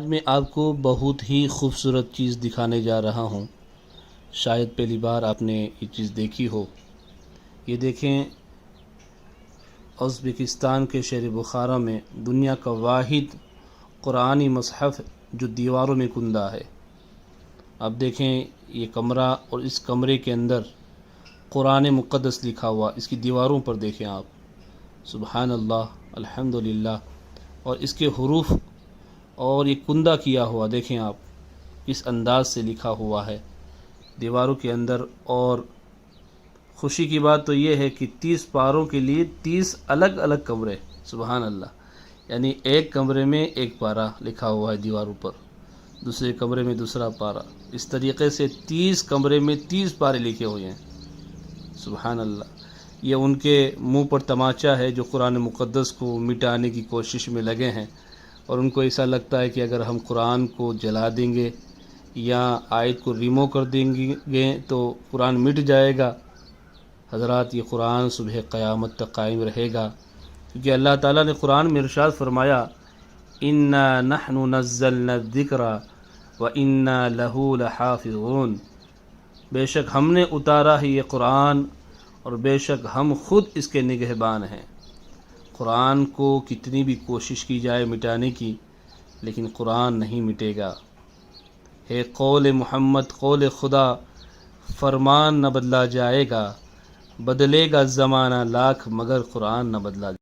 میں آپ کو بہت ہی خوبصورت چیز دکھانے جا رہا ہوں. شاید پہلی بار آپ نے یہ چیز دیکھی ہو. یہ دیکھیں، ازبکستان کے شہر بخارا میں دنیا کا واحد قرآنی مصحف جو دیواروں میں کندہ ہے. اب دیکھیں یہ کمرہ، اور اس کمرے کے اندر قرآن مقدس لکھا ہوا. اس کی دیواروں پر دیکھیں آپ، سبحان اللہ، الحمدللہ. اور اس کے حروف اور یہ کندہ کیا ہوا دیکھیں آپ کس انداز سے لکھا ہوا ہے دیواروں کے اندر. اور خوشی کی بات تو یہ ہے کہ 30 پاروں کے لیے 30 الگ الگ کمرے. سبحان اللہ، یعنی ایک کمرے میں ایک پارہ لکھا ہوا ہے دیواروں پر، دوسرے کمرے میں دوسرا پارہ. اس طریقے سے 30 کمرے میں 30 پارے لکھے ہوئے ہیں. سبحان اللہ. یہ ان کے منہ پر تماچا ہے جو قرآن مقدس کو مٹانے کی کوشش میں لگے ہیں، اور ان کو ایسا لگتا ہے کہ اگر ہم قرآن کو جلا دیں گے یا آیت کو ریموو کر دیں گے تو قرآن مٹ جائے گا. حضرات، یہ قرآن صبح قیامت تک قائم رہے گا، کیونکہ اللہ تعالیٰ نے قرآن میں ارشاد فرمایا، اِنَّا نَحْنُ نَزَّلْنَا الذِّكْرَ وَإِنَّا لَهُ لَحَافِظُونَ. بے شک ہم نے اتارا ہے یہ قرآن، اور بے شک ہم خود اس کے نگہبان ہیں. قرآن کو کتنی بھی کوشش کی جائے مٹانے کی، لیکن قرآن نہیں مٹے گا. ہے قول محمد قول خدا، فرمان نہ بدلا جائے گا. بدلے گا زمانہ لاکھ مگر قرآن نہ بدلا جائے گا.